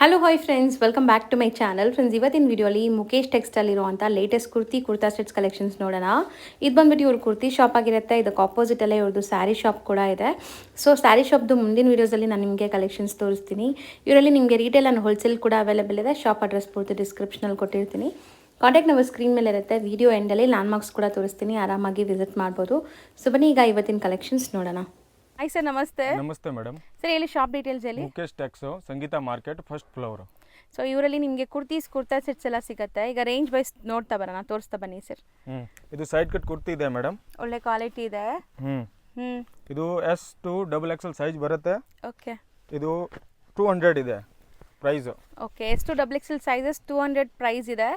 Hello hi friends, welcome back to my channel. Friends, ಇವತ್ತಿನ ವಿಡಿಯೋಲಿ Mukesh textile ಇರುವಂಥ latest kurta sets collections ನೋಡೋಣ. ಇದು ಬಂದ್ಬಿಟ್ಟು ಇವ್ರ ಕುರ್ತಿ ಶಾಪ್ ಆಗಿರುತ್ತೆ. ಇದಕ್ಕೆ ಆಪೋಸಿಟ್ ಅಲ್ಲೇ ಇವ್ರದ್ದು ಸ್ಯಾರಿ ಶಾಪ್ ಕೂಡ ಇದೆ. ಸೊ ಸ್ಯಾರಿ ಶಾಪ್ದು ಮುಂದಿನ ವೀಡಿಯೋಸಲ್ಲಿ ನಾನು ನಿಮಗೆ ಕಲೆಕ್ಷನ್ಸ್ ತೋರಿಸ್ತೀನಿ. ಇವರಲ್ಲಿ ನಿಮಗೆ ರೀಟೇಲ್ ಆ್ಯಂಡ್ ಹೋಲ್ಸೇಲ್ ಕೂಡ ಅವೈಲೇಬಲ್ ಇದೆ. ಶಾಪ್ ಅಡ್ರೆಸ್ ಪೂರ್ತಿ ಡಿಸ್ಕ್ರಿಪ್ಷನಲ್ಲಿ ಕೊಟ್ಟಿರ್ತೀನಿ. ಕಾಂಟ್ಯಾಕ್ಟ್ ನಂಬರ್ ಸ್ಕ್ರೀನ್ ಮೇಲೆ ಇರುತ್ತೆ. ವಿಡಿಯೋ ಎಂಡಲ್ಲಿ ಲ್ಯಾಂಡ್ಮಾರ್ಕ್ಸ್ ಕೂಡ ತೋರಿಸ್ತೀನಿ, ಆರಾಮಾಗಿ ವಿಸಿಟ್ ಮಾಡ್ಬೋದು. ಸೊ ಬನ್ನಿ ಈಗ ಇವತ್ತಿನ ಕಲೆಕ್ಷನ್ಸ್ ನೋಡೋಣ. ಹಾಯ್ ಸರ್, ನಮಸ್ತೆ. ನಮಸ್ತೆ ಮೇಡಮ್. ಸರ್ ಹೇಳಿ ಶಾಪ್ ಡೀಟೇಲ್ಸ್ ಹೇಳಿ. ಮುಖೇಶ್ ಟೆಕ್ಸು, ಸಂಗೀತ ಮಾರ್ಕೆಟ್, ಫಸ್ಟ್ ಫ್ಲೋರ್. ಸೊ ಇವರಲ್ಲಿ ನಿಮಗೆ ಕುರ್ತಾ ಸೆಟ್ಸ್ ಎಲ್ಲ ಸಿಗುತ್ತೆ. ಈಗ ರೇಂಜ್ ವೈಸ್ ನೋಡ್ತಾ ಬರೋಣ, ತೋರಿಸ್ತಾ ಬನ್ನಿ ಸರ್. ಇದು ಸೈಡ್ ಕಟ್ ಕುರ್ತಿ ಇದೆ ಮೇಡಮ್, ಒಳ್ಳೆ ಕ್ವಾಲಿಟಿ ಇದೆ. ಇದು S2 XXL ಸೈಜ್ ಬರುತ್ತೆ. ಓಕೆ, ಇದು 200 ಇದೆ price. Okay, S2 XXL sizes 200 price ಇದೆ.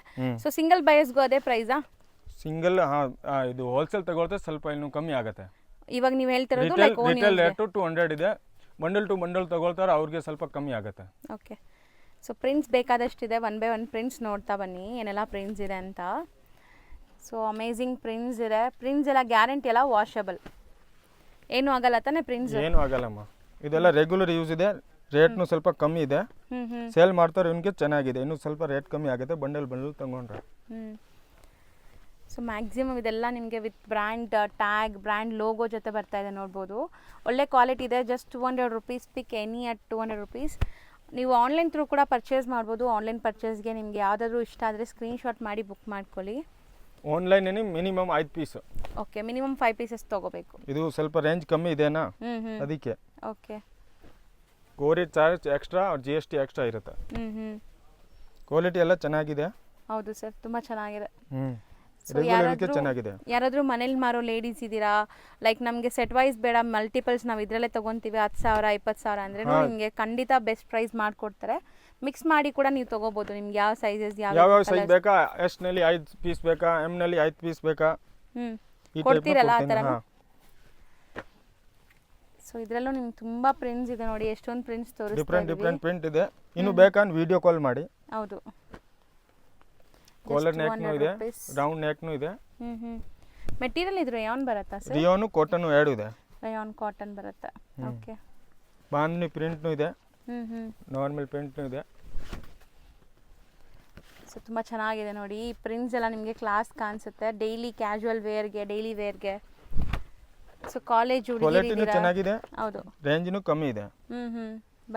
ಸೊ ಸಿಂಗಲ್ ಬಯರ್ಸ್ಗೂ ಅದೇ ಪ್ರೈಸಾ? ಸಿಂಗಲ್ ಇದು ಹೋಲ್ಸೇಲ್ ತಗೊಳ್ತೆ ಸ್ವಲ್ಪ ಇನ್ನೂ ಕಮ್ಮಿ ಆಗುತ್ತೆ. ಇವಾಗ ನೀವು ಹೇಳ್ತಿರೋದು ಲೈಕ್ ಓನ್ ರಿಟೇಲ್ ರೇಟ್ 200 ಇದೆ. ಬಂಡಲ್ ಟು ಬಂಡಲ್ ತಗೊಳ್ತಾರೆ, ಅವ್ರಿಗೆ ಸ್ವಲ್ಪ ಕಮ್ಮಿ ಆಗುತ್ತೆ. ಓಕೆ, ಸೊ ಪ್ರಿಂಟ್ಸ್ ಬೇಕಾದಷ್ಟಿದೆ. ಒನ್ ಬೈ ಒನ್ ಪ್ರಿಂಟ್ಸ್ ನೋಡ್ತಾ ಬನ್ನಿ ಏನೆಲ್ಲ ಪ್ರಿಂಟ್ಸ್ ಇದೆ ಅಂತ. ಸೊ ಅಮೇಝಿಂಗ್ ಪ್ರಿಂಟ್ಸ್ ಇದೆ. ಪ್ರಿಂಟ್ಸ್ ಎಲ್ಲ ಗ್ಯಾರಂಟಿ ಎಲ್ಲ ವಾಷಬಲ್, ಏನೂ ಆಗಲ್ಲ ತಾನೆ? ಪ್ರಿಂಟ್ಸ್ ಏನೂ ಆಗಲ್ಲಮ್ಮ. ಇದೆಲ್ಲ ರೆಗ್ಯುಲರ್ ಯೂಸ್ ಇದೆ. ರೇಟ್ನು ಸ್ವಲ್ಪ ಕಮ್ಮಿ ಇದೆ. ಸೇಲ್ ಮಾಡ್ತಾರೆ, ಇವನಿಗೆ ಚೆನ್ನಾಗಿದೆ. ಇನ್ನೂ ಸ್ವಲ್ಪ ರೇಟ್ ಕಮ್ಮಿ ಆಗುತ್ತೆ ಬಂಡಲ್ ತಗೊಂಡ್ರೆ. ಸೊ ಮ್ಯಾಕ್ಸಿಮಮ್ ಇದೆಲ್ಲ ನಿಮಗೆ with brand tag, brand logo ಜೊತೆ ಬರ್ತಾ ಇದೆ, ನೋಡ್ಬೋದು. ಒಳ್ಳೆ ಕ್ವಾಲಿಟಿ ಇದೆ. Just 200 rupees. Pick any at 200 rupees. ನೀವು ಆನ್ಲೈನ್ ಥ್ರೂ ಕೂಡ ಪರ್ಚೇಸ್ ಮಾಡ್ಬೋದು. ಆನ್ಲೈನ್ ಪರ್ಚೇಸ್ಗೆ ನಿಮಗೆ ಯಾವುದಾದ್ರೂ ಇಷ್ಟ ಆದರೆ ಸ್ಕ್ರೀನ್ಶಾಟ್ ಮಾಡಿ ಬುಕ್ ಮಾಡ್ಕೊಳ್ಳಿ. Online minimum 5 piece. Okay, minimum 5 pieces ತೊಗೋಬೇಕು. ಇದು ಸ್ವಲ್ಪ ರೇಂಜ್ ಕಮ್ಮಿ ಇದೆನಾ, ಅದಕ್ಕೆ. Okay, courier charge extra, GST extra ಇರುತ್ತೆ. ಕ್ವಾಲಿಟಿ ಎಲ್ಲ ಚೆನ್ನಾಗಿದೆ. ಹೌದು ಸರ್, ತುಂಬ ಚೆನ್ನಾಗಿದೆ. ಚೆನ್ನಾಗಿದೆ. ಯಾರಾದರೂ ಮನೇಲಿ ಮಾರೋ ಲೇಡೀಸ್ ಇದ್ದೀರಾ, ಲೈಕ್ ನಮಗೆ ಸೆಟ್ ವೈಸ್ ಬೇಡ, ಮಲ್ಟಿಪಲ್ಸ್ ನಾವು ಇದರಲ್ಲೇ ತೊಗೊತೀವಿ, 10,000 20,000 ಅಂದರೆ ನಿಮಗೆ ಖಂಡಿತ ಬೆಸ್ಟ್ ಪ್ರೈಸ್ ಮಾಡಿಕೊಡ್ತಾರೆ. ಮಿಕ್ಸ್ ಮಾಡಿ ಕೂಡ ನೀವು ತೊಗೋಬೋದು. ನಿಮ್ಗೆ ಯಾವ ಸೈಜಸ್, ಯಾವ ಸೈಜ್ ಬೇಕಾ, S ನಲ್ಲಿ 5 ಪೀಸ್ ಬೇಕಾ, M ನಲ್ಲಿ 5 ಪೀಸ್ ಬೇಕಾ, ಕೊಡ್ತೀರಲ್ಲ ಆ ಥರ. ಸೊ ಇದರಲ್ಲೂ ನಿಮ್ಗೆ ತುಂಬ ಪ್ರಿಂಟ್ಸ್ ಇದೆ ನೋಡಿ, ಎಷ್ಟೊಂದು ಪ್ರಿಂಟ್ಸ್ ತೋರಿಸ್ತಾ ಇದ್ದೀವಿ. ಡಿಫ್ರೆಂಟ್ ಪ್ರಿಂಟ್ ಇದೆ. ಇನ್ನು ಬೇಕಾ ವಿಡಿಯೋ ಕಾಲ್ ಮಾಡಿ. ಹೌದು, ಕಾಲರ್ ನೆಕ್ನು ಇದೆ, ರೌಂಡ್ ನೆಕ್ನು ಇದೆ. ಮೆಟೀರಿಯಲ್ ಇದು ರೇಯಾನ್ ಬರುತ್ತಾ ಸರ್? ರಿಯಾನ್ ಕಾಟನ್ ಎರಡು ಇದೆ. ರೇಯಾನ್ ಕಾಟನ್ ಬರುತ್ತೆ. ಓಕೆ, ಬಾಂಧನಿ ಪ್ರಿಂಟ್ನು ಇದೆ, ನಾರ್ಮಲ್ ಪ್ರಿಂಟ್ನು ಇದೆ. ಸೊ ತುಂಬ ಚೆನ್ನಾಗಿದೆ ನೋಡಿ. ಈ ಪ್ರಿಂಟ್ಸ್ ಎಲ್ಲ ನಿಮಗೆ ಕ್ಲಾಸ್ ಕಾಣಿಸುತ್ತೆ. ಡೈಲಿ ಕ್ಯಾಶುವಲ್ ವೇರ್ಗೆ, ಡೈಲಿ ವೇರ್ಗೆ. ಸೊ ಕಾಲೇಜ್ ಕ್ವಾಲಿಟಿನೂ ಚೆನ್ನಾಗಿದೆ. ಹೌದು, ರೇಂಜ್ನು ಕಮ್ಮಿ ಇದೆ.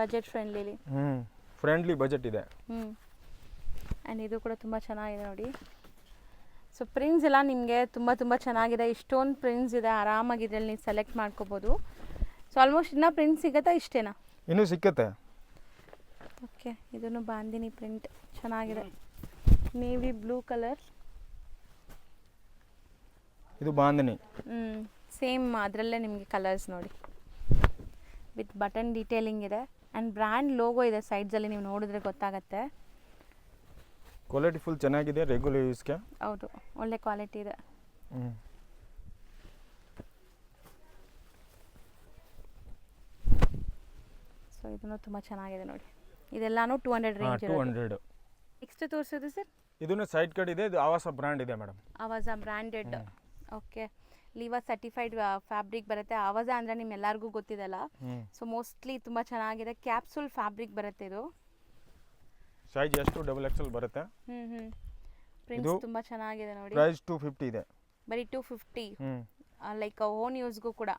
Budget friendly. ಫ್ರೆಂಡ್ಲಿ ಬಜೆಟ್ ಇದೆ. ಆ್ಯಂಡ್ ಇದು ಕೂಡ ತುಂಬ ಚೆನ್ನಾಗಿದೆ ನೋಡಿ. ಸೊ ಪ್ರಿಂಟ್ಸ್ ಎಲ್ಲ ನಿಮಗೆ ತುಂಬ ಚೆನ್ನಾಗಿದೆ. ಇಷ್ಟೊಂದು ಪ್ರಿಂಟ್ಸ್ ಇದೆ. ಆರಾಮಾಗಿ ಇದರಲ್ಲಿ ನೀವು ಸೆಲೆಕ್ಟ್ ಮಾಡ್ಕೋಬೋದು. ಸೊ ಆಲ್ಮೋಸ್ಟ್ ಇನ್ನೂ ಪ್ರಿಂಟ್ ಸಿಗುತ್ತಾ? ಇಷ್ಟೇನಾ? ಇನ್ನೂ ಸಿಕ್ಕತ್ತೆ. ಓಕೆ, ಇದನ್ನು ಬಾಂದಿನಿ ಪ್ರಿಂಟ್ ಚೆನ್ನಾಗಿದೆ. Navy blue colour. ಇದು ಬಾಂದಿನಿ. ಸೇಮ್ ಅದರಲ್ಲೇ ನಿಮಗೆ ಕಲರ್ಸ್ ನೋಡಿ, ವಿತ್ ಬಟನ್ ಡೀಟೇಲಿಂಗ್ ಇದೆ. ಆ್ಯಂಡ್ ಬ್ರ್ಯಾಂಡ್ ಲೋಗೋ ಇದೆ ಸೈಡ್ಸಲ್ಲಿ, ನೀವು ನೋಡಿದ್ರೆ ಗೊತ್ತಾಗತ್ತೆ. ಕ್ವಾಲಿಟಿ ಫುಲ್ ಚೆನ್ನಾಗಿದೆ, ರೆಗ್ಯುಲರ್ ಯೂಸ್ಗೆ. ಹೌದು, ಒಳ್ಳೆ ಕ್ವಾಲಿಟಿ ಇದೆ. ಸೊ ಇದನ್ನು ತುಂಬ ಚೆನ್ನಾಗಿದೆ ನೋಡಿ. ಇದೆಲ್ಲಾನು 200 ರೇಂಜ್. 200. ನೆಕ್ಸ್ಟ್ ತೋರಿಸೋದು ಸರ್, ಇದನ್ನು ಸೈಡ್ ಕಟ್ ಇದೆ. ಇದು ಆವಾಸ ಬ್ರ್ಯಾಂಡ್ ಇದೆ ಮೇಡಮ್. ಆವಾಸ ಬ್ರ್ಯಾಂಡೆಡ್. ಓಕೆ, ಲಿವಾ ಸರ್ಟಿಫೈಡ್ ಫ್ಯಾಬ್ರಿಕ್ ಬರುತ್ತೆ. ಆವಾಸ ಅಂದರೆ ನಿಮ್ಮೆಲ್ಲರಿಗೂ ಗೊತ್ತಿದೆಲ್ಲ. ಸೊ ಮೋಸ್ಟ್ಲಿ ತುಂಬ ಚೆನ್ನಾಗಿದೆ. ಕ್ಯಾಪ್ಸೂಲ್ ಫ್ಯಾಬ್ರಿಕ್ ಬರುತ್ತೆ ಇದು. ಸೈಜ್ S2 XXL ಬರುತ್ತೆ. ಪ್ರಿಂಟ್ಸ್ ತುಂಬ ಚೆನ್ನಾಗಿದೆ ನೋಡಿ. ಪ್ರೈಸ್ 250 ಇದೆ. ಬರೀ 250. ಲೈಕ್ ಓನ್ ಯೂಸ್ಗೂ ಕೂಡ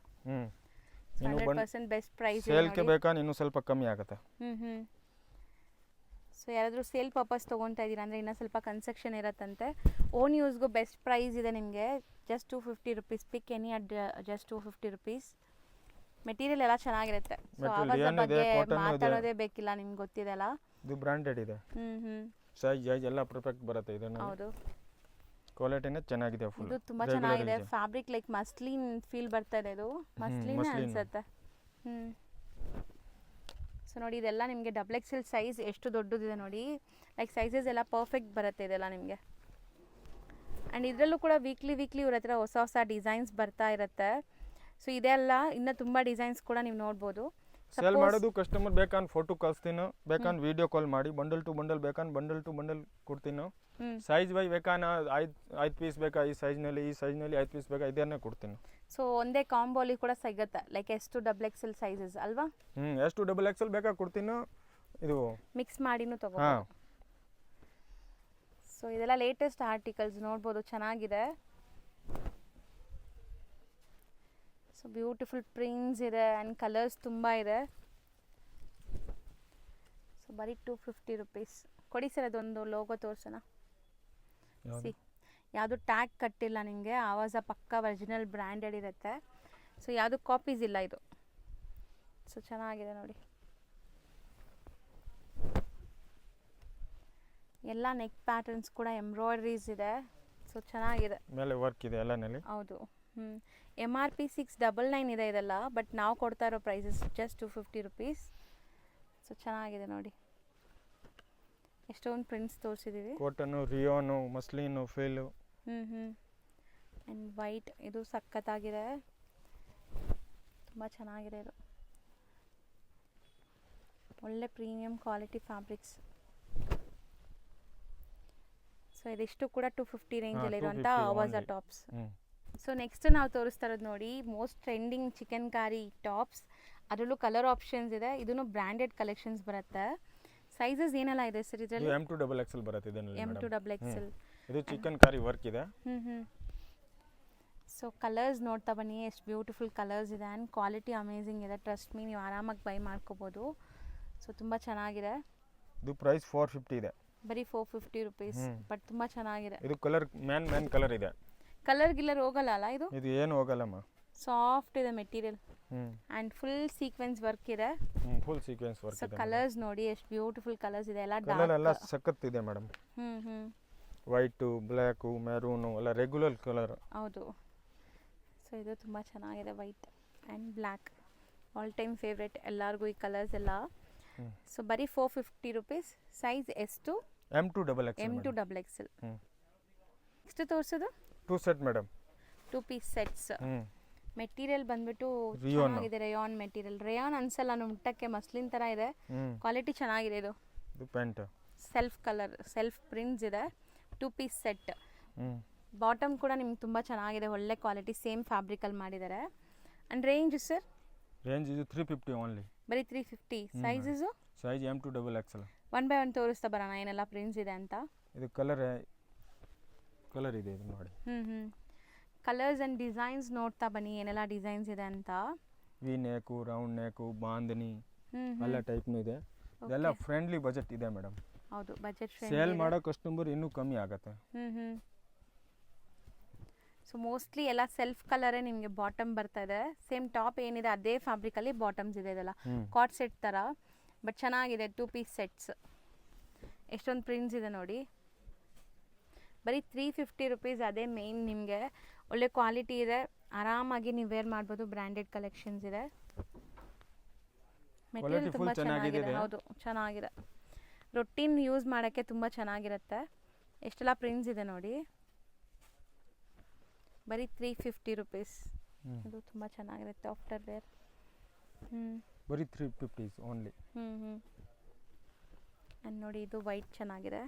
100% ಬೆಸ್ಟ್ ಪ್ರೈಸ್. ಸೇಲ್ಗೆ ಬೇಕಾ ಇನ್ನೂ ಸ್ವಲ್ಪ ಕಮ್ಮಿ ಆಗುತ್ತೆ. ಸೊ ಯಾರಾದರೂ ಸೇಲ್ ಪರ್ಪಸ್ ತೊಗೊತಾ ಇದ್ದೀರಾ ಅಂದರೆ ಇನ್ನೂ ಸ್ವಲ್ಪ ಕನ್ಸೆಕ್ಷನ್ ಇರುತ್ತಂತೆ. ಓನ್ ಯೂಸ್ಗೂ ಬೆಸ್ಟ್ ಪ್ರೈಸ್ ಇದೆ ನಿಮಗೆ. Just 250 rupees. Pick any at just 250 rupees. Material ಎಲ್ಲ ಚೆನ್ನಾಗಿರುತ್ತೆ. ಸೊ ಆವಾಸ ಬಗ್ಗೆ ಮಾತಾಡೋದೇ ಬೇಕಿಲ್ಲ, ನಿಮ್ಗೆ ಗೊತ್ತಿದೆಲ್ಲ. ಇದು ಬ್ರಾಂಡೆಡ್ ಇದೆ. ಸೈಜ್ ಎಲ್ಲ ಪರ್ಫೆಕ್ಟ್ ಬರುತ್ತೆ. ಇದನ್ನು ಹೌದು, ಕ್ವಾಲಿಟಿನೇ ಚೆನ್ನಾಗಿದೆ. ಫುಲ್ ಇದು ತುಂಬ ಚೆನ್ನಾಗಿದೆ. ಫ್ಯಾಬ್ರಿಕ್ ಲೈಕ್ ಮಸ್ಲಿನ್ ಫೀಲ್ ಬರ್ತಾ ಇದೆ. ಇದು ಮಸ್ಲಿನ್ ಅನ್ಸುತ್ತೆ. ಸೊ ನೋಡಿ, ಇದೆಲ್ಲ ನಿಮಗೆ XXL ಸೈಜ್ ಎಷ್ಟು ದೊಡ್ಡದಿದೆ ನೋಡಿ. ಲೈಕ್ ಸೈಜಸ್ ಎಲ್ಲ ಪರ್ಫೆಕ್ಟ್ ಬರುತ್ತೆ ಇದೆಲ್ಲ ನಿಮಗೆ. ಆ್ಯಂಡ್ ಇದರಲ್ಲೂ ಕೂಡ ವೀಕ್ಲಿ ಇವ್ರ ಹತ್ರ ಹೊಸ ಡಿಸೈನ್ಸ್ ಬರ್ತಾ ಇರುತ್ತೆ. ಸೊ ಇದೆಲ್ಲ ಇನ್ನೂ ತುಂಬ ಡಿಸೈನ್ಸ್ ಕೂಡ ನೀವು ನೋಡ್ಬೋದು. ಸೇಲ್ ಮಾಡೋದು ಕಸ್ಟಮರ್ ಬೇಕಂದ್ ಫೋಟೋ ಕಳಿಸ್ತೀನಿ, ಬೇಕಂದ್ ವಿಡಿಯೋ ಕಾಲ್ ಮಾಡಿ. ಬಂಡಲ್ ಟು ಬಂಡಲ್ ಬೇಕಂದ್ ಬಂಡಲ್ ಟು ಬಂಡಲ್ ಕೊಡ್ತೀನಿ. ಸೈಜ್ ವೈ ಬೇಕಾನ 5 ಪೀಸ್ ಬೇಕಾ, ಈ ಸೈಜ್ನಲ್ಲಿ 5 ಪೀಸ್ ಬೇಕಾ, ಇದನ್ನೇ ಕೊಡ್ತೀನಿ. ಸೊ ಒಂದೇ ಕಾಂಬೋಲಿ ಕೂಡ ಸಿಗುತ್ತೆ, ಲೈಕ್ S2 XXL ಸೈಜಸ್ ಅಲ್ವಾ? S2 XXL ಬೇಕಾ ಕೊಡ್ತೀನಿ. ಇದು ಮಿಕ್ಸ್ ಮಾಡಿನೂ ಹಾಂ ತಗೋಬೋದು. ಸೊ ಇದೆಲ್ಲ ಲೇಟೆಸ್ಟ್ ಆರ್ಟಿಕಲ್ಸ್ ನೋಡ್ಬೋದು, ಚೆನ್ನಾಗಿದೆ. ಸೊ ಬ್ಯೂಟಿಫುಲ್ ಪ್ರಿಂಟ್ಸ್ ಇದೆ ಆ್ಯಂಡ್ ಕಲರ್ಸ್ ತುಂಬ ಇದೆ. ಸೊ ಬರೀ 250 ರುಪೀಸ್. ಕೊಡಿ ಸರ್ ಅದೊಂದು ಲೋಗೋ ತೋರಿಸೋಣ. ಸಿ ಯಾವುದು ಟ್ಯಾಗ್ ಕಟ್ಟಿಲ್ಲ ನಿಮಗೆ, ಆವಾಜ ಪಕ್ಕ ಒರಿಜಿನಲ್ ಬ್ರ್ಯಾಂಡೆಡ್ ಇರುತ್ತೆ. ಸೊ ಯಾವುದು ಕಾಪೀಸ್ ಇಲ್ಲ ಇದು. ಸೊ ಚೆನ್ನಾಗಿದೆ ನೋಡಿ. ಎಲ್ಲ ನೆಕ್ ಪ್ಯಾಟರ್ನ್ಸ್ ಕೂಡ ಎಂಬ್ರಾಯ್ಡ್ರೀಸ್ ಇದೆ. ಸೊ ಚೆನ್ನಾಗಿದೆ, ಮೇಲೆ ವರ್ಕ್ ಇದೆ ಎಲ್ಲನಲ್ಲಿ. ಹೌದು. MRP 699 ಇದೆ ಇದೆಲ್ಲ, ಬಟ್ ನಾವು ಕೊಡ್ತಾ ಇರೋ ಪ್ರೈಸಸ್ ಜಸ್ಟ್ 250 ರುಪೀಸ್. ಸೊ ಚೆನ್ನಾಗಿದೆ ನೋಡಿ, ಎಷ್ಟೊಂದು ಪ್ರಿಂಟ್ಸ್ ತೋರಿಸಿದ್ದೀವಿ. ಕಾಟನ್ನು, ರಿಯೋನು, ಮಸ್ಲಿನು, ಫೇಲು. ಆ್ಯಂಡ್ ವೈಟ್ ಇದು ಸಖತ್ತಾಗಿದೆ, ತುಂಬ ಚೆನ್ನಾಗಿದೆ. ಇದು ಒಳ್ಳೆ ಪ್ರೀಮಿಯಂ ಕ್ವಾಲಿಟಿ ಫ್ಯಾಬ್ರಿಕ್ಸ್. ಸೊ ಇದಿಷ್ಟು ಕೂಡ 250 ರೇಂಜಲ್ಲಿ ಇರುವಂಥ ಆವಾಜ ಟಾಪ್ಸ್. ಸೊ ನೆಕ್ಸ್ಟ್ ನಾವು ತೋರಿಸ್ತಾ ಇರೋದು ನೋಡಿ, ಮೋಸ್ಟ್ ಟ್ರೆಂಡಿಂಗ್ ಚಿಕನ್ ಕಾರಿ ಟಾಪ್ಸ್. ಅದರಲ್ಲೂ ಕಲರ್ ಆಪ್ಷನ್ಸ್ ಇದೆ. ಇದನ್ನು ಬ್ರ್ಯಾಂಡೆಡ್ ಕಲೆಕ್ಷನ್ಸ್ ಬರುತ್ತೆ. ಸೈಜಸ್ ಏನೆಲ್ಲ ಇದೆ ಸರ್ ಇದರಲ್ಲಿ? M2 XXL ಬರುತ್ತೆ ಇದರಲ್ಲಿ. M2 XXL. ಇದು ಚಿಕನ್ ಕಾರಿ ವರ್ಕ್ ಇದೆ. ಸೊ ಕಲರ್ಸ್ ನೋಡ್ತಾ ಬನ್ನಿ, ಎಷ್ಟು ಬ್ಯೂಟಿಫುಲ್ ಕಲರ್ಸ್ ಇದೆ ಆ್ಯಂಡ್ ಕ್ವಾಲಿಟಿ ಅಮೇಝಿಂಗ್ ಇದೆ. ಟ್ರಸ್ಟ್ ಮೀ, ನೀವು ಆರಾಮಾಗಿ ಬೈ ಮಾಡ್ಕೋಬೋದು. ಸೊ ತುಂಬ ಚೆನ್ನಾಗಿದೆ. ಇದು ಪ್ರೈಸ್ 450 ಇದೆ. ಬರೀ 450 ರುಪೀಸ್, ಬಟ್ ತುಂಬ ಚೆನ್ನಾಗಿದೆ. ಇದು ಕಲರ್ ಮ್ಯಾನ್ ಕಲರ್ ಇದೆ. ಕಲರ್ ಗಿಲ್ಲರ್ ಹೋಗಲ್ಲ ಅಲ್ಲ ಇದು? ಇದು ಏನು ಹೋಗಲ್ಲಮ್ಮ. ಸಾಫ್ಟ್ ಇದೆ material and full sequence work ಇದೆ. ಫುಲ್ ಸೀಕ್ವೆನ್ಸ್ ವರ್ಕ್ ಸೊ ಇದೆ. ಕಲರ್ಸ್ ನೋಡಿ ಎಷ್ಟು ಬ್ಯೂಟಿಫುಲ್ ಕಲರ್ಸ್ ಇದೆ. ಎಲ್ಲ ಕಲರ್ ಎಲ್ಲ ಡಾರ್ಕ್. ಸಖತ್ ಇದೆ ಮೇಡಮ್. ವೈಟು, ಬ್ಲ್ಯಾಕು, ಮೆರೂನು ಎಲ್ಲ ರೆಗ್ಯುಲರ್ ಕಲರ್. ಹೌದು. ಸೊ ಇದು ತುಂಬ ಚೆನ್ನಾಗಿದೆ, white and black. All time favourite ಎಲ್ಲರಿಗೂ ಈ ಕಲರ್ಸ್ ಎಲ್ಲ. ಸೊ ಬರೀ 450 ರುಪೀಸ್. ಸೈಜ್ ಎಷ್ಟು? M2 XXL. ಎಷ್ಟು ತೋರಿಸೋದು? 2 set madam. 2 piece sets. Material ಬಂದ್ಬಿಟ್ಟು ರಿಯಾನ್. ಚೆನ್ನಾಗಿದೆ, ರೇಯಾನ್ ಮೆಟೀರಿಯಲ್. ರೇಯಾನ್ ಅನ್ಸಲ್ಲ, ಮುಟ್ಟಕ್ಕೆ ಮಸ್ಲಿನ್ ಥರ ಇದೆ. ಕ್ವಾಲಿಟಿ ಚೆನ್ನಾಗಿದೆ. ಇದು pant self colour, self prints ಇದೆ. 2 ಪೀಸ್ ಸೆಟ್. ಬಾಟಮ್ ಕೂಡ ನಿಮ್ಗೆ ತುಂಬ ಚೆನ್ನಾಗಿದೆ, ಒಳ್ಳೆ ಕ್ವಾಲಿಟಿ, ಸೇಮ್ ಫ್ಯಾಬ್ರಿಕಲ್ಲಿ ಮಾಡಿದ್ದಾರೆ. And range sir? ರೇಂಜ್ ಇದು 350 ಓನ್ಲಿ. ಬರೀ 350. Sizes? Size M2 XXL. 1 by 1 ತೋರಿಸ್ತಾ ಬರೋಣ ಏನೆಲ್ಲ ಪ್ರಿಂಟ್ಸ್ ಇದೆ ಅಂತ. ಇದು ಕಲರ್ ಇದೆ, ಇದು ನೋಡಿ. ಕಲರ್ಸ್ ಆ್ಯಂಡ್ ಡಿಸೈನ್ಸ್ ನೋಡ್ತಾ ಬನ್ನಿ, ಏನೆಲ್ಲ ಡಿಸೈನ್ಸ್ ಇದೆ ಅಂತ. ವಿ ನೆಕು, ರೌಂಡ್ ನೆಕು, ಬಾಂಧನಿ ಎಲ್ಲ ಟೈಪ್ನು ಇದೆ. ಇದೆಲ್ಲ ಫ್ರೆಂಡ್ಲಿ ಬಜೆಟ್ ಇದೆ ಮೇಡಮ್. ಹೌದು, ಬಜೆಟ್ ಫ್ರೆಂಡ್ಲಿ. ಸೇಲ್ ಮಾಡೋ ಕಸ್ಟಮರ್ ಇನ್ನೂ ಕಮ್ಮಿ ಆಗುತ್ತೆ. ಸೊ ಮೋಸ್ಟ್ಲಿ ಎಲ್ಲ ಸೆಲ್ಫ್ ಕಲರೇ ನಿಮಗೆ ಬಾಟಮ್ ಬರ್ತಾ ಇದೆ. ಸೇಮ್ ಟಾಪ್ ಏನಿದೆ ಅದೇ ಫ್ಯಾಬ್ರಿಕಲ್ಲಿ ಬಾಟಮ್ಸ್ ಇದೆ. ಇದೆಲ್ಲ ಕಾಟ್ ಸೆಟ್ ಥರ, ಬಟ್ ಚೆನ್ನಾಗಿದೆ. 2 ಪೀಸ್ ಸೆಟ್ಸ್. ಎಷ್ಟೊಂದು ಪ್ರಿಂಟ್ಸ್ ಇದೆ ನೋಡಿ. ಬರೀ 350 ರುಪೀಸ್. ಅದೇ ಮೇಯ್ನ್, ನಿಮಗೆ ಒಳ್ಳೆ ಕ್ವಾಲಿಟಿ ಇದೆ, ಆರಾಮಾಗಿ ನೀವು ವೇರ್ ಮಾಡ್ಬೋದು. ಬ್ರ್ಯಾಂಡೆಡ್ ಕಲೆಕ್ಷನ್ಸ್ ಇದೆ. ಮೆಟೀರಿಯಲ್ ತುಂಬ ಚೆನ್ನಾಗಿದೆ. ಹೌದು, ಚೆನ್ನಾಗಿದೆ. ರೊಟೀನ್ ಯೂಸ್ ಮಾಡೋಕ್ಕೆ ತುಂಬ ಚೆನ್ನಾಗಿರುತ್ತೆ. ಎಷ್ಟೆಲ್ಲ ಪ್ರಿಂಟ್ಸ್ ಇದೆ ನೋಡಿ. ಬರೀ 350 ರುಪೀಸ್. ಇದು ತುಂಬ ಚೆನ್ನಾಗಿರುತ್ತೆ ಆಫ್ಟರ್ ವೇರ್. ಬರೀ 350 ಓನ್ಲಿ. ಆ್ಯಂಡ್ ನೋಡಿ, ಇದು ವೈಟ್ ಚೆನ್ನಾಗಿದೆ.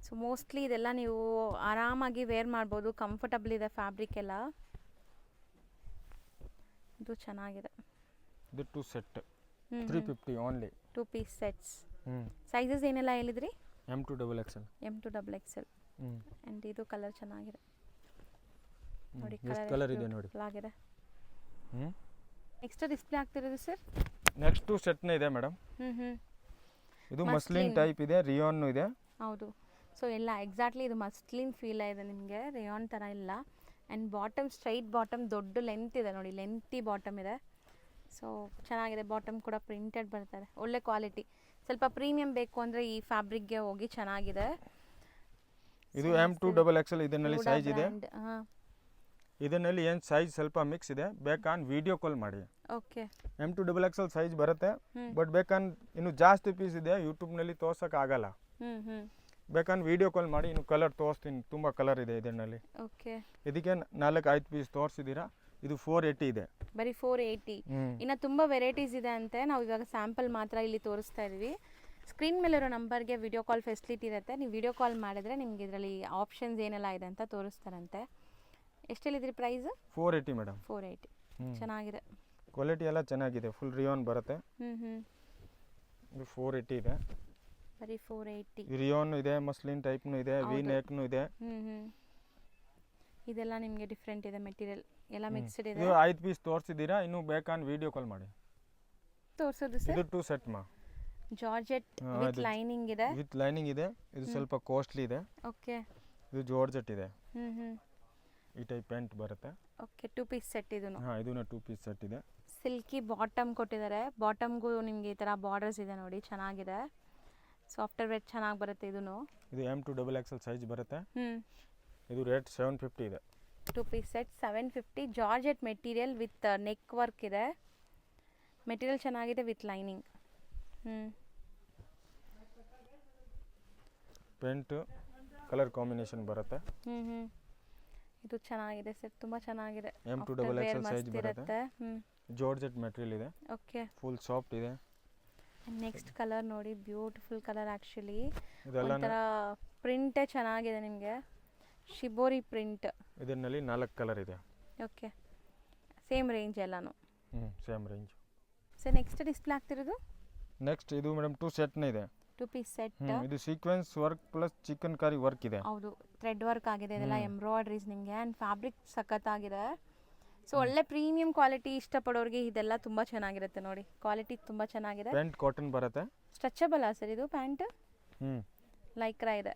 ಸೊ ಮೋಸ್ಟ್ಲಿ ಇದೆಲ್ಲ ನೀವು ಆರಾಮಾಗಿ ವೇರ್ ಮಾಡ್ಬೋದು, ಕಂಫರ್ಟಬಲ್ ಇದೆ ಫ್ಯಾಬ್ರಿಕ್ ಎಲ್ಲ. ಇದು ಚೆನ್ನಾಗಿದೆ. ಇದು 2 set 350 only. 2 piece sets. Sizes ಏನೆಲ್ಲ ಹೇಳಿದ್ರಿ? M2 XXL. M2 XXL. ಆ್ಯಂಡ್ ಇದು ಕಲರ್ ಚೆನ್ನಾಗಿದೆ ನೋಡಿ. ಕಲರ್ ಇದೆ ನೋಡಿ. ಆಗಿದೆ. ನೆಕ್ಸ್ಟ್ ಡಿಸ್ಪ್ಲೇ ಆಗ್ತಿರೋದು ಸರ್? ನೆಕ್ಸ್ಟ್ 2 ಸೆಟ್ನೇ ಇದೆ ಮೇಡಮ್. ಇದು ಮಸ್ಲಿನ್ ಟೈಪ್ ಇದೆ, ರಿಯಾನ್ ಇದೆ. ಹೌದು. ಸೊ ಎಲ್ಲ ಎಕ್ಸಾಕ್ಟ್ಲಿ ಇದು ಮಸ್ಲಿನ್ ಫೀಲ್ ಇದೆ ನಿಮಗೆ, ರೇಯಾನ್ ಥರ ಇಲ್ಲ. ಆ್ಯಂಡ್ ಬಾಟಮ್ ಸ್ಟ್ರೈಟ್ ಬಾಟಮ್, ದೊಡ್ಡ ಲೆಂತ್ ಇದೆ ನೋಡಿ, ಲೆಂತಿ ಬಾಟಮ್ ಇದೆ. ಸೊ ಚೆನ್ನಾಗಿದೆ. ಬಾಟಮ್ ಕೂಡ ಪ್ರಿಂಟೆಡ್ ಬರ್ತಾರೆ, ಒಳ್ಳೆ ಕ್ವಾಲಿಟಿ. ಸ್ವಲ್ಪ ಪ್ರೀಮಿಯಂ ಬೇಕು ಅಂದರೆ ಈ ಫ್ಯಾಬ್ರಿಕ್ಗೆ ಹೋಗಿ, ಚೆನ್ನಾಗಿದೆ. ಇದು M2 XXL. ಇದರಲ್ಲಿ ಸೈಜ್ ಇದೆ. ಇದರಲ್ಲಿ ಏನು ಸೈಜ್ ಸ್ವಲ್ಪ ಮಿಕ್ಸ್ ಇದೆ, ಬೇಕಾನ್ ವಿಡಿಯೋ ಕಾಲ್ ಮಾಡಿ. ಓಕೆ. M2 XXL ಸೈಜ್ ಬರುತ್ತೆ, ಬಟ್ ಬೇಕಾನ್ ಇನ್ನು ಜಾಸ್ತಿ ಪೀಸ್ ಇದೆ, ಯೂಟ್ಯೂಬ್ನಲ್ಲಿ ತೋರ್ಸೋಕ್ಕಾಗಲ್ಲ. ಬೇಕಾದ್ರೆ ವಿಡಿಯೋ ಕಾಲ್ ಮಾಡಿ, ಇನ್ನು ಕಲರ್ ತೋರಿಸ್ತೀನಿ. ತುಂಬ ಕಲರ್ ಇದೆ ಇದರಲ್ಲಿ. ಓಕೆ. ಇದಕ್ಕೆ 4-5 ಪೀಸ್ ತೋರಿಸಿದ್ದೀರಾ. ಇದು 480 ಇದೆ. ಬರೀ 480. ಇನ್ನು ತುಂಬ ವೆರೈಟೀಸ್ ಇದೆ ಅಂತೆ, ನಾವು ಇವಾಗ ಸ್ಯಾಂಪಲ್ ಮಾತ್ರ ಇಲ್ಲಿ ತೋರಿಸ್ತಾ ಇದ್ದೀವಿ. ಸ್ಕ್ರೀನ್ ಮೇಲಿರೋ ನಂಬರ್ಗೆ ವಿಡಿಯೋ ಕಾಲ್ ಫೆಸಿಲಿಟಿ ಇರುತ್ತೆ. ನೀವು ವಿಡಿಯೋ ಕಾಲ್ ಮಾಡಿದ್ರೆ ನಿಮ್ಗೆ ಇದರಲ್ಲಿ ಆಪ್ಷನ್ಸ್ ಏನೆಲ್ಲ ಇದೆ ಅಂತ ತೋರಿಸ್ತಾರಂತೆ. ಎಷ್ಟು ಹೇಳಿದ್ರಿ ಪ್ರೈಸ್? 480 ಮೇಡಮ್. 480. ಚೆನ್ನಾಗಿದೆ. ಕ್ವಾಲಿಟಿ ಎಲ್ಲ ಚೆನ್ನಾಗಿದೆ, ಫುಲ್ ರಿಯಾನ್ ಬರುತ್ತೆ. ಇದು 480 ಇದೆ. ಬರೀ 480. ರಿಯೋನ್ ಇದೆ, ಮಸ್ಲಿನ್ ಟೈಪ್ನು ಇದೆ, ವಿ ನೆಕ್ನು ಇದೆ. ಇದೆಲ್ಲ ನಿಮಗೆ ಡಿಫ್ರೆಂಟ್ ಇದೆ ಮೆಟೀರಿಯಲ್ ಎಲ್ಲ ಮಿಕ್ಸ್ಡ್ ಇದೆ. ಇದು 5 ಪೀಸ್ ತೋರಿಸಿದ್ದೀರಾ, ಇನ್ನೂ ಬೇಕಾನ್ ವಿಡಿಯೋ ಕಾಲ್ ಮಾಡಿ ತೋರಿಸೋದು ಸರ್. ಇದು 2 ಸೆಟ್ ಮಾ ಜಾರ್ಜೆಟ್ ವಿತ್ ಲೈನಿಂಗ್ ಇದೆ. ವಿತ್ ಲೈನಿಂಗ್ ಇದೆ. ಇದು ಸ್ವಲ್ಪ ಕಾಸ್ಟ್ಲಿ ಇದೆ. ಓಕೆ. ಇದು ಜಾರ್ಜೆಟ್ ಇದೆ. ಈ ಟೈಪ್ ಪ್ಯಾಂಟ್ ಬರುತ್ತೆ. ಓಕೆ, 2 ಪೀಸ್ ಸೆಟ್ ಇದನ್ನು. ಇದನ್ನ 2 ಪೀಸ್ ಸೆಟ್ ಇದೆ. ಸಿಲ್ಕಿ ಬಾಟಮ್ ಕೊಟ್ಟಿದ್ದಾರೆ. ಬಾಟಮ್ಗೂ ನಿಮಗೆ ಈ ಥರ ಬಾರ್ಡರ್ಸ್ ಇದೆ ನೋಡಿ, ಚೆನ್ನಾಗಿದೆ. ಸಾಫ್ಟ್ವೇರ್ ವೇರ್ ಚೆನ್ನಾಗಿ ಬರುತ್ತೆ ಇದನ್ನು. ಇದು M2XXL ಸೈಜ್ ಬರುತ್ತೆ. ಇದು ರೇಟ್ 750 ಇದೆ. 2 piece set 750. Georgette material with neck work ಇದೆ. ಮೆಟೀರಿಯಲ್ ಚೆನ್ನಾಗಿದೆ with lining. Pant colour combination ಬರುತ್ತೆ. ಇದು ಚೆನ್ನಾಗಿದೆ ಸರ್, ತುಂಬಾ ಚೆನ್ನಾಗಿದೆ. M2XXL ಸೈಜ್ ಬರುತ್ತೆ. ಜಾರ್ಜೆಟ್ ಮೆಟೀರಿಯಲ್ ಇದೆ. ಓಕೆ. ಫುಲ್ ಸಾಫ್ಟ್ ಇದೆ. ನೆಕ್ಸ್ಟ್ ಕಲರ್ ನೋಡಿ, ಬ್ಯೂಟಿಫುಲ್ ಕಲರ್ ಆ್ಯಕ್ಚುಲಿ. ಇದೆಲ್ಲ ಒಂಥರ ಪ್ರಿಂಟೇ ಚೆನ್ನಾಗಿದೆ ನಿಮಗೆ, ಶಿಬೋರಿ ಪ್ರಿಂಟ್. ಇದರಲ್ಲಿ 4 ಕಲರ್ ಇದೆ. ಓಕೆ, ಸೇಮ್ ರೇಂಜ್ ಎಲ್ಲಾನು. Same range. Sir next display ಆಗ್ತಿರೋದು ನೆಕ್ಸ್ಟ್ ಇದು ಮೇಡಮ್ 2 ಸೆಟ್ನೇ ಇದೆ. 2 ಪೀಸ್ ಸೆಟ್. ಇದು sequence work plus chikankari work ಇದೆ. ಹೌದು, ಥ್ರೆಡ್ ವರ್ಕ್ ಆಗಿದೆ. ಇದೆಲ್ಲ ಎಂಬ್ರಾಯ್ಡ್ರೀಸ್ ನಿಮಗೆ. ಆ್ಯಂಡ್ ಫ್ಯಾಬ್ರಿಕ್ ಸಖತ್ತಾಗಿದೆ. ಸೊ ಒಳ್ಳೆ ಪ್ರೀಮಿಯಂ ಕ್ವಾಲಿಟಿ ಇಷ್ಟಪಡೋರಿಗೆ ಇದೆಲ್ಲ ತುಂಬ ಚೆನ್ನಾಗಿರುತ್ತೆ ನೋಡಿ. ಕ್ವಾಲಿಟಿ ತುಂಬ ಚೆನ್ನಾಗಿದೆ. ಪ್ಯಾಂಟ್ ಕಾಟನ್ ಬರುತ್ತೆ. ಸ್ಟ್ರೆಚಬಲ್ ಸರ್ ಇದು ಪ್ಯಾಂಟ್? ಲೈಕ್ರಾ ಇದೆ.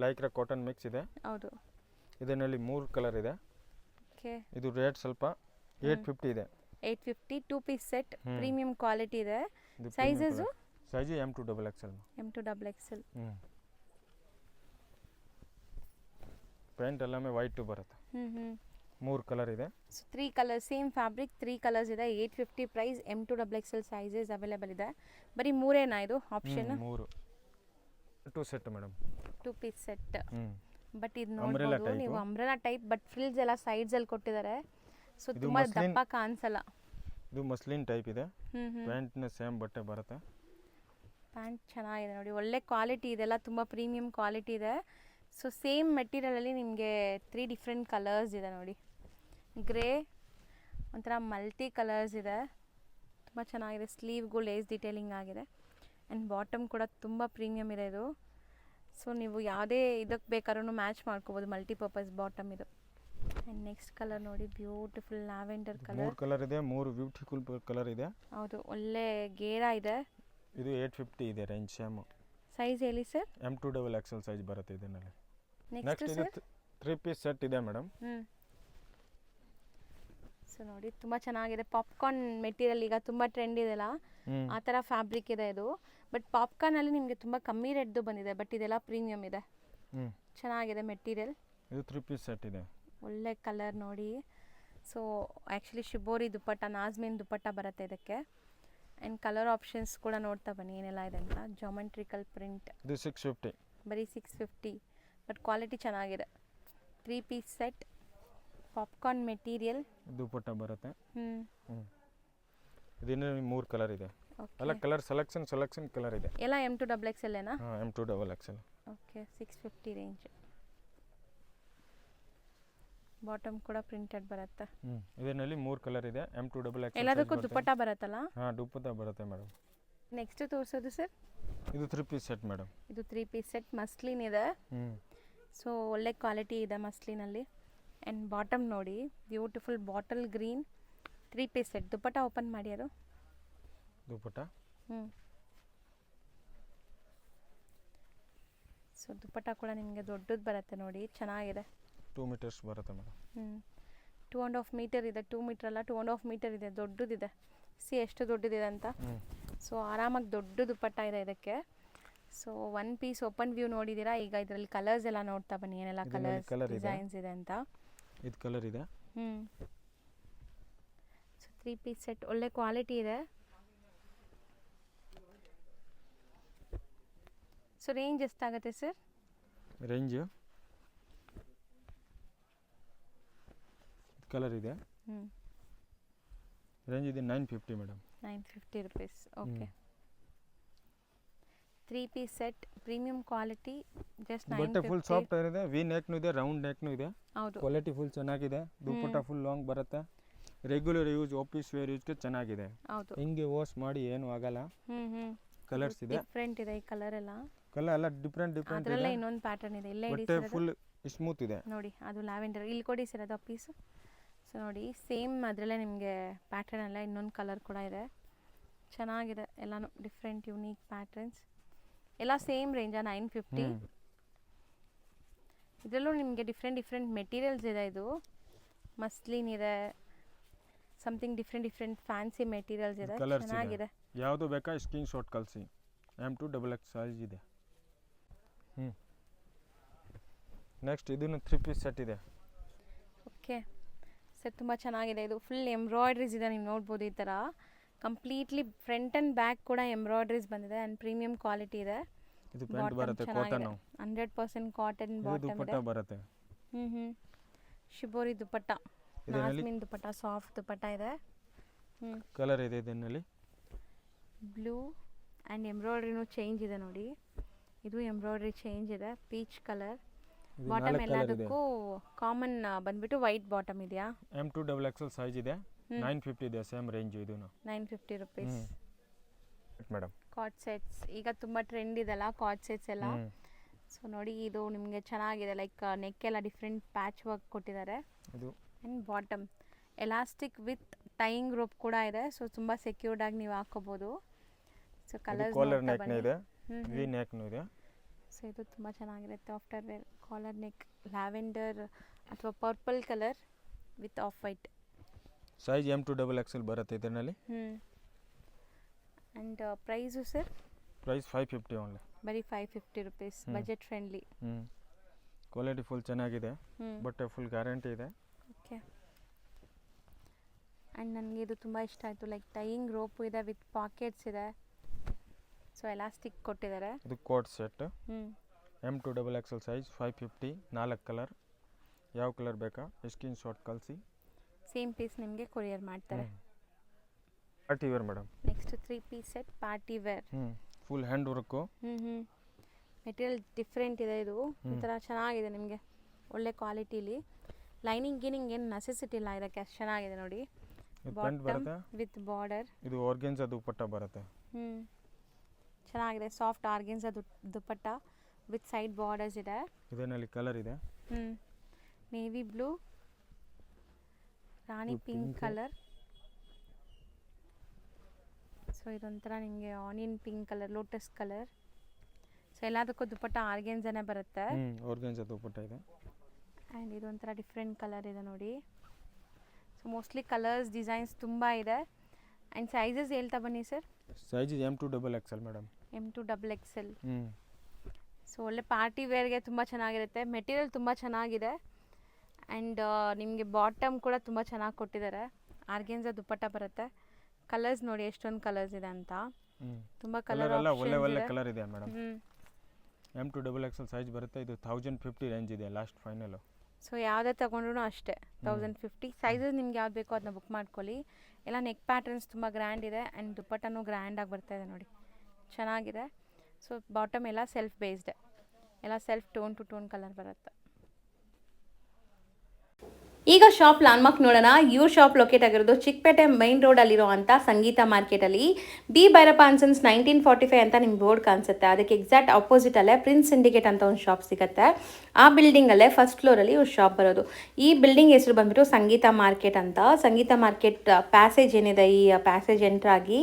ಲೈಕ್ರಾ ಕಾಟನ್ ಮಿಕ್ಸ್ ಇದೆ. ಹೌದು. ಇದರಲ್ಲಿ 3 ಕಲರ್ ಇದೆ. ಓಕೆ. ಇದು ರೇಟ್ ಸ್ವಲ್ಪ 850 ಇದೆ. 850. 2 ಪೀಸ್ ಸೆಟ್, ಪ್ರೀಮಿಯಂ ಕ್ವಾಲಿಟಿ ಇದೆ. Sizes size M2XXL. M2XXL. Pant ಎಲ್ಲಾಮೆ ವೈಟ್ ಬರುತ್ತೆ. 3 ಕಲರ್ ಇದೆ. So 3 colour, same fabric, 3 colours ಇದೆ. 850 ಪ್ರೈಸ್. M2XXL ಸೈಜಸ್ ಅವೈಲೇಬಲ್ ಇದೆ. ಬರೀ 3 ಇದು option? 3 2 set madam. 2 piece set. But ಇದು ನೋಡ್ಬೋದು ನೀವು, ಅಂಬ್ರೆಲಾ ಟೈಪ್, ಬಟ್ ಫ್ರಿಲ್ಸ್ ಎಲ್ಲ ಸೈಡ್ಸ್ ಅಲ್ಲಿ ಕೊಟ್ಟಿದ್ದಾರೆ. ಸೊ ತುಂಬಾ ದಪ್ಪ ಕಾಣಿಸಲ್ಲ. ಇದು ಮಸ್ಲಿನ್ ಟೈಪ್ ಇದೆ. ಪ್ಯಾಂಟ್ ನ ಸೇಮ್ ಬಟ್ಟೆ ಬರುತ್ತೆ. ಪ್ಯಾಂಟ್ ಚೆನ್ನಾಗಿದೆ ನೋಡಿ, ಒಳ್ಳೆ ಕ್ವಾಲಿಟಿ ಇದೆಲ್ಲ, ತುಂಬ ಪ್ರೀಮಿಯಂ ಕ್ವಾಲಿಟಿ ಇದೆ. ಸೊ ಸೇಮ್ ಮೆಟೀರಿಯಲಲ್ಲಿ ನಿಮಗೆ 3 ಡಿಫ್ರೆಂಟ್ ಕಲರ್ಸ್ ಇದೆ ನೋಡಿ. ಗ್ರೇ, ಒಂಥರ ಮಲ್ಟಿ ಕಲರ್ಸ್ ಇದೆ, ತುಂಬ ಚೆನ್ನಾಗಿದೆ. ಸ್ಲೀವ್ಗೂ ಲೇಸ್ ಡಿಟೇಲಿಂಗ್ ಆಗಿದೆ. ಆ್ಯಂಡ್ ಬಾಟಮ್ ಕೂಡ ತುಂಬ ಪ್ರೀಮಿಯಮ್ ಇದೆ ಇದು. ಸೊ ನೀವು ಯಾವುದೇ ಇದಕ್ಕೆ ಬೇಕಾದ್ರೂ ಮ್ಯಾಚ್ ಮಾಡ್ಕೋಬೋದು, ಮಲ್ಟಿಪರ್ಪಸ್ ಬಾಟಮ್ ಇದು. ಆ್ಯಂಡ್ ನೆಕ್ಸ್ಟ್ ಕಲರ್ ನೋಡಿ, ಬ್ಯೂಟಿಫುಲ್ ಲ್ಯಾವೆಂಡರ್ ಕಲರ್. 3 ಕಲರ್ ಇದೆ, 3 ಬ್ಯೂಟಿಫುಲ್ ಕಲರ್ ಇದೆ. ಹೌದು, ಒಳ್ಳೆ ಗೇರಾ ಇದೆ. ಇದು 850 ಇದೆ ರೇಂಜ್ ಸೇಮ್. ಸೈಜ್ ಹೇಳಿ ಸರ್? M2XXL ಸೈಜ್ ಬರುತ್ತೆ ಇದರಲ್ಲಿ. ನೆಕ್ಸ್ಟ್ ಇದು 3 ಪೀಸ್ ಸೆಟ್ ಇದೆ ಮೇಡಮ್. ಸೊ ನೋಡಿ, ತುಂಬ ಚೆನ್ನಾಗಿದೆ. ಪಾಪ್ಕಾರ್ನ್ ಮೆಟೀರಿಯಲ್ ಈಗ ತುಂಬ ಟ್ರೆಂಡ್ ಇದೆಲ್ಲ, ಆ ಥರ ಫ್ಯಾಬ್ರಿಕ್ ಇದೆ ಇದು. ಬಟ್ ಪಾಪ್ಕಾರ್ನಲ್ಲಿ ನಿಮಗೆ ತುಂಬ ಕಮ್ಮಿ ರೇಟ್ದು ಬಂದಿದೆ, ಬಟ್ ಇದೆಲ್ಲ ಪ್ರೀಮಿಯಮ್ ಇದೆ. ಚೆನ್ನಾಗಿದೆ ಮೆಟೀರಿಯಲ್. ಇದು 3 ಪೀಸ್ ಸೆಟ್ ಇದೆ. ಒಳ್ಳೆ ಕಲರ್ ನೋಡಿ. ಸೊ ಆ್ಯಕ್ಚುಲಿ ಶಿಬೋರಿ ದುಪ್ಪಟ್ಟ, ನಾಜ್ಮಿನ್ ದುಪ್ಪಟ್ಟ ಬರುತ್ತೆ ಇದಕ್ಕೆ. ಆ್ಯಂಡ್ ಕಲರ್ ಆಪ್ಷನ್ಸ್ ಕೂಡ ನೋಡ್ತಾ ಬನ್ನಿ ಏನೆಲ್ಲ ಇದೆ ಅಂತ. Geometrical print. ಇದು 650. ಬರೀ 650, ಬಟ್ ಕ್ವಾಲಿಟಿ ಚೆನ್ನಾಗಿದೆ. 3 ಪೀಸ್ ಸೆಟ್, ಪಾಪ್ಕಾರ್ನ್ ಮೆಟೀರಿಯಲ್, ದುಪ್ಪಟ್ಟ ಬರುತ್ತೆ. ಇದರಲ್ಲಿ 3 ಕಲರ್ ಇದೆ. ಎಲ್ಲ ಕಲರ್ ಸೆಲೆಕ್ಷನ್ ಕಲರ್ ಇದೆ. ಎಲ್ಲ M2XXL ಏನಾ? M2XXL. Okay, 650 range. ಬಾಟಮ್ ಕೂಡ ಪ್ರಿಂಟೆಡ್ ಬರುತ್ತೆ. ಇದರಲ್ಲಿ 3 ಕಲರ್ ಇದೆ. M2XXL. ಎಲ್ಲದಕ್ಕೂ ದುಪ್ಪಟ್ಟ ಬರುತ್ತಲ್ಲ? ದುಪ್ಪಟ್ಟ ಬರುತ್ತೆ ಮೇಡಮ್. ನೆಕ್ಸ್ಟ್ ತೋರಿಸೋದು ಸರ್? ಇದು 3 ಪೀಸ್ ಸೆಟ್ ಮೇಡಮ್. ಇದು 3 ಪೀಸ್ ಸೆಟ್, ಮಸ್ಲಿನ್ ಇದೆ. ಸೊ ಒಳ್ಳೆ ಕ್ವಾಲಿಟಿ ಇದೆ ಮಸ್ಲಿನಲ್ಲಿ. ಆ್ಯಂಡ್ ಬಾಟಮ್ ನೋಡಿ, beautiful bottle green. 3 piece set. Dupatta open ಮಾಡಿ ಅದು. ದುಪ್ಪಟ್ಟ. ಸೊ ದುಪ್ಪಟ್ಟ ಕೂಡ ನಿಮಗೆ ದೊಡ್ಡದು ಬರುತ್ತೆ ನೋಡಿ, ಚೆನ್ನಾಗಿದೆ. 2 ಮೀಟರ್ಸ್ ಬರುತ್ತೆ ಮೇಡಮ್. 2.5 ಮೀಟರ್ ಇದೆ. 2 ಮೀಟರ್ ಅಲ್ಲ, 2.5 ಮೀಟರ್ ಇದೆ. ದೊಡ್ಡದಿದೆ. ಸಿ ಎಷ್ಟು ದೊಡ್ಡದಿದೆ ಅಂತ. ಸೊ ಆರಾಮಾಗಿ ದೊಡ್ಡ ದುಪ್ಪಟ್ಟ ಇದೆ ಇದಕ್ಕೆ. ಸೊ 1 ಪೀಸ್ ಓಪನ್ ವ್ಯೂ ನೋಡಿದ್ದೀರಾ. ಈಗ ಇದರಲ್ಲಿ ಕಲರ್ಸ್ ಎಲ್ಲ ನೋಡ್ತಾ ಬನ್ನಿ, ಏನೆಲ್ಲ ಕಲರ್ಸ್ ಡಿಸೈನ್ಸ್ ಇದೆ ಅಂತ. ಇದು ಕಲರ್ ಇದೆ. ಸೊ 3 ಪೀಸ್ ಸೆಟ್, ಒಳ್ಳೆ ಕ್ವಾಲಿಟಿ ಇದೆ. ಸೊ ರೇಂಜ್ ಎಷ್ಟಾಗುತ್ತೆ ಸರ್? ರೇಂಜ್ ಕಲರ್ ಇದೆ. ರೇಂಜ್ ಇದೆ 950 madam. 950 rupees. Okay. 3 piece set, premium quality, just 950. ಬಟ್ಟೆ ಫುಲ್ ಸಾಫ್ಟ್ ಇದೆ. ವಿ ನೆಕ್ನು ಇದೆ, ರೌಂಡ್ ನೆಕ್ನು ಇದೆ. ಹೌದು, ಕ್ವಾಲಿಟಿ ಫುಲ್ ಚೆನ್ನಾಗಿದೆ. ದುಪ್ಪಟ್ಟ ಫುಲ್ ಲಾಂಗ್ ಬರುತ್ತೆ. ರೆಗ್ಯುಲರ್ ಯೂಸ್ ಆಫೀಸ್ ವೇರ್ ಯೂಸ್ಗೆ ಚೆನ್ನಾಗಿದೆ. ಹೌದು. ಹಿಂಗೆ ವಾಶ್ ಮಾಡಿ ಏನು ಆಗಲ್ಲ. ಕಲರ್ಸ್ ಇದೆ, ಡಿಫ್ರೆಂಟ್ ಇದೆ ಈ ಕಲರ್ ಎಲ್ಲ. ಕಲರ್ ಎಲ್ಲ ಡಿಫ್ರೆಂಟ್ ಡಿಫ್ರೆಂಟ್ ಇದೆ. ಅದರಲ್ಲೇ ಇನ್ನೊಂದು ಪ್ಯಾಟರ್ನ್ ಇದೆ, ಇಲ್ಲೇ ಇಡಿ ಬಟ್ಟೆ ಸರ್. ಫುಲ್ ಸ್ಮೂತ್ ಇದೆ ನೋಡಿ ಅದು ಲ್ಯಾವೆಂಡರ್, ಇಲ್ಲಿ ಕೊಡಿ ಸರ್ ಅದು ಪೀಸ್. ಸೊ ನೋಡಿ ಸೇಮ್ ಅದರಲ್ಲೇ ನಿಮಗೆ ಪ್ಯಾಟರ್ನ್ ಎಲ್ಲ ಇನ್ನೊಂದು ಕಲರ್ ಕೂಡ ಇದೆ. ಚೆನ್ನಾಗಿದೆ ಎಲ್ಲನೂ ಡಿಫ್ರೆಂಟ್ ಯುನೀಕ್ ಪ್ಯಾಟರ್ನ್ಸ್ ಎಲ್ಲ ಸೇಮ್ ರೇಂಜಾ 950. ಇದರಲ್ಲೂ ನಿಮಗೆ ಡಿಫ್ರೆಂಟ್ ಮೆಟೀರಿಯಲ್ಸ್ ಇದೆ. ಇದು ಮಸ್ಲಿನ್ ಇದೆ, ಸಮಥಿಂಗ್ ಡಿಫ್ರೆಂಟ್ ಫ್ಯಾನ್ಸಿ ಮೆಟೀರಿಯಲ್ಸ್ ಇದೆ, ಚೆನ್ನಾಗಿದೆ. ಯಾವುದು ಬೇಕಾ ಸ್ಕ್ರೀನ್ ಶಾಟ್ ಕಳಿಸಿ. M2XX ಸೈಜ್ ಇದೆ. ನೆಕ್ಸ್ಟ್ ಇದನ್ನು 3 ಪೀಸ್ ಸೆಟ್ ಇದೆ. ಓಕೆ ಸರ್, ತುಂಬ ಚೆನ್ನಾಗಿದೆ. ಇದು ಫುಲ್ ಎಂಬ್ರಾಯ್ಡ್ರೀಸ್ ಇದೆ, ನೀವು ನೋಡ್ಬೋದು ಈ ಥರ ಕಂಪ್ಲೀಟ್ಲಿ ಫ್ರಂಟ್ ಆ್ಯಂಡ್ ಬ್ಯಾಕ್ ಕೂಡ ಎಂಬ್ರಾಯ್ಡ್ರೀಸ್ ಬಂದಿದೆ ಆ್ಯಂಡ್ ಪ್ರೀಮಿಯಂ ಕ್ವಾಲಿಟಿ ಇದೆ. ಇದು ಪ್ಯಾಂಟ್ ಬರುತ್ತೆ ಕಾಟನ್, 100% ಕಾಟನ್ ಬಾಟಮ್ ದುಪಟ್ಟ ಬರುತ್ತೆ. ಶಿಬೋರಿ ದುಪಟ್ಟ, ನಾಸ್ಮಿನ್ ದುಪಟ್ಟ, ಸಾಫ್ಟ್ ದುಪಟ್ಟ ಇದೆ. ಕಲರ್ ಇದೆ ಇದರಲ್ಲಿ ಬ್ಲೂ ಆ್ಯಂಡ್ ಎಂಬ್ರಾಯ್ಡ್ರಿನೂ ಚೇಂಜ್ ಇದೆ ನೋಡಿ. ಇದು ಎಂಬ್ರಾಯ್ಡ್ರಿ ಚೇಂಜ್ ಇದೆ, ಪೀಚ್ ಕಲರ್. ಬಾಟಮ್ ಎಲ್ಲದಕ್ಕೂ ಕಾಮನ್ ಬಂದ್ಬಿಟ್ಟು ವೈಟ್ ಬಾಟಮ್ ಇದೆಯಾ. M2XX ಸೈಜ್ ಇದೆ, 950 ಇದೆ, ಸೇಮ್ ರೇಂಜ್. ಇದು 950 rupees ಮೇಡಮ್. ಕಾರ್ಡ್ ಸೆಟ್ಸ್ ಈಗ ತುಂಬ ಟ್ರೆಂಡ್ ಇದೆಲ್ಲ ಕಾರ್ಡ್ ಸೆಟ್ಸ್ ಎಲ್ಲ. ಸೊ ನೋಡಿ ಇದು ನಿಮಗೆ ಚೆನ್ನಾಗಿದೆ, ಲೈಕ್ ನೆಕ್ ಎಲ್ಲ ಡಿಫ್ರೆಂಟ್ ಪ್ಯಾಚ್ ವರ್ಕ್ ಕೊಟ್ಟಿದ್ದಾರೆ. ಇದು and bottom elastic with tying rope ಕೂಡ ಇದೆ. ಸೊ ತುಂಬ ಸೆಕ್ಯೂರ್ಡ್ ಆಗಿ ನೀವು ಹಾಕೋಬೋದು. ಸೊ ಕಲರ್ಸ್ ಕಾಲರ್ ನೆಕ್ ಇದೆ, ವಿ ನೆಕ್ ಇದೆ. ಸೊ ಇದು ತುಂಬ ಚೆನ್ನಾಗಿರುತ್ತೆ. After wear collar neck, lavender ಅಥವಾ purple colour with off white. Size M2XX ಬರುತ್ತೆ ಇದರಲ್ಲಿ. And price sir? Price 550 only. ಬರೀ 550 rupees, budget friendly. Quality full ಚೆನ್ನಾಗಿದೆ, ಬಟ್ಟೆ ಫುಲ್ ಗ್ಯಾರಂಟಿ ಇದೆ. ಓಕೆ. ಆ್ಯಂಡ್ ನನಗೆ ಇದು ತುಂಬ ಇಷ್ಟ ಆಯಿತು, ಲೈಕ್ ಟೈಯಿಂಗ್ ರೋಪು ಇದೆ ವಿತ್ ಪಾಕೆಟ್ಸ್ ಇದೆ. ಸೊ ಎಲಾಸ್ಟಿಕ್ ಕೊಟ್ಟಿದ್ದಾರೆ. ಇದು coat set M2XX size 550, 4 colour. ಯಾವ ಕಲರ್ ಬೇಕಾ ಸ್ಕ್ರೀನ್ ಶಾಟ್ ಕಳಿಸಿ. ಸೇಮ್ ಪೀಸ್ ನಿಮಗೆ ಕೊರಿಯರ್ ಮಾಡ್ತಾರೆ. Party wear madam. Next 3 piece set party wear. Full hand work. Material different ಇದೆ. ಇದು ಈ ಥರ ಚೆನ್ನಾಗಿದೆ, ನಿಮಗೆ ಒಳ್ಳೆ ಕ್ವಾಲಿಟಿಲಿ. ಲೈನಿಂಗ್ ಗೀನಿಂಗ್ ಏನು ನೆಸೆಸಿಟಿ ಇಲ್ಲ ಇದಕ್ಕೆ, ಅಷ್ಟು ಚೆನ್ನಾಗಿದೆ ನೋಡಿ. Bottom with border. ಇದು ಆರ್ಗೆನ್ಜಾ ದುಪಟ್ಟ ಬರುತ್ತೆ. ಚೆನ್ನಾಗಿದೆ, soft organza dupatta with side borders ಇದೆ. ಇದರಲ್ಲಿ ಕಲರ್ ಇದೆ, navy blue, rani pink colour. So ಇದೊಂಥರ ನಿಮಗೆ onion pink colour, lotus colour. So ಎಲ್ಲದಕ್ಕೂ ದುಪಟ್ಟ ಆರ್ಗೆನ್ಜಾನೇ ಬರುತ್ತೆ. ಆರ್ಗೆನ್ಜಾ ದುಪಟ್ಟ ಇದೆ. ಆ್ಯಂಡ್ ಇದೊಂಥರ ಡಿಫ್ರೆಂಟ್ ಕಲರ್ ಇದೆ ನೋಡಿ. ಸೊ ಮೋಸ್ಟ್ಲಿ ಕಲರ್ಸ್ ಡಿಸೈನ್ಸ್ ತುಂಬ ಇದೆ. ಆ್ಯಂಡ್ ಸೈಜಸ್ ಹೇಳ್ತಾ ಬನ್ನಿ sir. Size M2XX madam. M2XX. So ಒಳ್ಳೆ ಪಾರ್ಟಿ ವೇರ್ಗೆ ತುಂಬ ಚೆನ್ನಾಗಿರುತ್ತೆ. ಮೆಟೀರಿಯಲ್ ತುಂಬ ಚೆನ್ನಾಗಿದೆ. ಆ್ಯಂಡ್ ನಿಮಗೆ ಬಾಟಮ್ ಕೂಡ ತುಂಬ ಚೆನ್ನಾಗಿ ಕೊಟ್ಟಿದ್ದಾರೆ. ಆರ್ಗೆನ್ಜಾ ದುಪಟ್ಟ ಬರುತ್ತೆ. ಕಲರ್ಸ್ ನೋಡಿ ಎಷ್ಟೊಂದು ಕಲರ್ಸ್ ಇದೆ ಅಂತ. ತುಂಬ ಕಲರ್ ಎಲ್ಲ ಒಳ್ಳೆ ಕಲರ್ ಇದೆ ಮೇಡಮ್. M2XX ಸೈಜ್ ಬರುತ್ತೆ. ಇದು 1050 ರೇಂಜ್ ಇದೆ ಲಾಸ್ಟ್ ಫೈನಲ್. ಸೊ ಯಾವುದೇ ತೊಗೊಂಡ್ರೂ ಅಷ್ಟೇ 1050. ಸೈಜಸ್ ನಿಮ್ಗೆ ಯಾವ್ದು ಬೇಕೋ ಅದನ್ನ ಬುಕ್ ಮಾಡ್ಕೊಳ್ಳಿ. ಎಲ್ಲ ನೆಕ್ ಪ್ಯಾಟರ್ನ್ಸ್ ತುಂಬ ಗ್ರ್ಯಾಂಡ್ ಇದೆ ಆ್ಯಂಡ್ ದುಪಟ್ಟನೂ ಗ್ರ್ಯಾಂಡಾಗಿ ಬರ್ತಾ ಇದೆ ನೋಡಿ, ಚೆನ್ನಾಗಿದೆ. ಸೊ ಬಾಟಮ್ ಎಲ್ಲ ಸೆಲ್ಫ್ ಬೇಸ್ಡೆ, ಎಲ್ಲ self tone to tone colour ಬರುತ್ತೆ. ಈಗ ಶಾಪ್ ಲ್ಯಾಂಡ್ಮಾರ್ಕ್ ನೋಡೋಣ. ಇವ್ರ ಶಾಪ್ ಲೊಕೇಟ್ ಆಗಿರೋದು ಚಿಕ್ಕಪೇಟೆ ಮೈನ್ ರೋಡಲ್ಲಿರುವಂಥ ಸಂಗೀತ ಮಾರ್ಕೆಟಲ್ಲಿ. ಬಿ ಭೈರಪ್ಪ ಆ್ಯಂಡ್ ಸನ್ಸ್ 1945 ಅಂತ ನಿಮ್ಗೆ ಬೋರ್ಡ್ ಕಾಣಿಸುತ್ತೆ. ಅದಕ್ಕೆ ಎಕ್ಸಾಕ್ಟ್ ಅಪೋಸಿಟಲ್ಲೇ ಪ್ರಿನ್ಸ್ ಸಿಂಡಿಕೇಟ್ ಅಂತ ಒಂದು ಶಾಪ್ ಸಿಗುತ್ತೆ. ಆ ಬಿಲ್ಡಿಂಗಲ್ಲೇ ಫಸ್ಟ್ ಫ್ಲೋರಲ್ಲಿ ಇವ್ರ ಶಾಪ್ ಬರೋದು. ಈ ಬಿಲ್ಡಿಂಗ್ ಹೆಸರು ಬಂದ್ಬಿಟ್ಟು ಸಂಗೀತ ಮಾರ್ಕೆಟ್ ಅಂತ. ಸಂಗೀತ ಮಾರ್ಕೆಟ್ ಪ್ಯಾಸೇಜ್ ಏನಿದೆ, ಈ ಪ್ಯಾಸೇಜ್ ಎಂಟ್ರಾಗಿ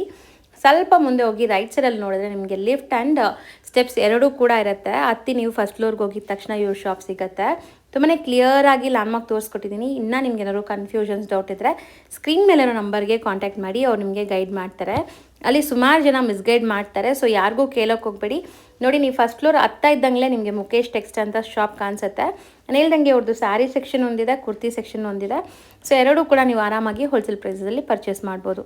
ಸ್ವಲ್ಪ ಮುಂದೆ ಹೋಗಿ ರೈಟ್ ಸೈಡಲ್ಲಿ ನೋಡಿದ್ರೆ ನಿಮಗೆ ಲಿಫ್ಟ್ ಆ್ಯಂಡ್ ಸ್ಟೆಪ್ಸ್ ಎರಡೂ ಕೂಡ ಇರುತ್ತೆ. ಹತ್ತಿ ನೀವು ಫಸ್ಟ್ ಫ್ಲೋರ್ಗೆ ಹೋಗಿದ ತಕ್ಷಣ ಇವ್ರ ಶಾಪ್ ಸಿಗುತ್ತೆ. ತುಂಬಾ ಕ್ಲಿಯರಾಗಿ ಲ್ಯಾಂಡ್ಮಾರ್ಕ್ ತೋರಿಸ್ಕೊಟ್ಟಿದ್ದೀನಿ. ಇನ್ನೂ ನಿಮ್ಗೆ ಏನಾದ್ರು ಕನ್ಫ್ಯೂಷನ್ಸ್ ಡೌಟ್ ಇದ್ದರೆ ಸ್ಕ್ರೀನ್ ಮೇಲಿರೋ ನಂಬರ್ಗೆ ಕಾಂಟ್ಯಾಕ್ಟ್ ಮಾಡಿ, ಅವ್ರು ನಿಮಗೆ ಗೈಡ್ ಮಾಡ್ತಾರೆ. ಅಲ್ಲಿ ಸುಮಾರು ಜನ ಮಿಸ್ಗೈಡ್ ಮಾಡ್ತಾರೆ, ಸೊ ಯಾರಿಗೂ ಕೇಳೋಕೆ ಹೋಗಬೇಡಿ. ನೋಡಿ, ನೀವು ಫಸ್ಟ್ ಫ್ಲೋರ್ ಹತ್ತಾ ಇದ್ದಂಗೆ ನಿಮಗೆ ಮುಖೇಶ್ ಟೆಕ್ಸ್ಟ್ ಅಂತ ಶಾಪ್ ಕಾಣಿಸುತ್ತೆ. ನಾನು ಹೇಳ್ದಂಗೆ ಅವ್ರದ್ದು ಸ್ಯಾರಿ ಸೆಕ್ಷನ್ ಒಂದಿದೆ, ಕುರ್ತಿ ಸೆಕ್ಷನ್ ಒಂದಿದೆ. ಸೊ ಎರಡೂ ಕೂಡ ನೀವು ಆರಾಮಾಗಿ ಹೋಲ್ಸೇಲ್ ಪ್ರೈಸಲ್ಲಿ ಪರ್ಚೇಸ್ ಮಾಡ್ಬೋದು.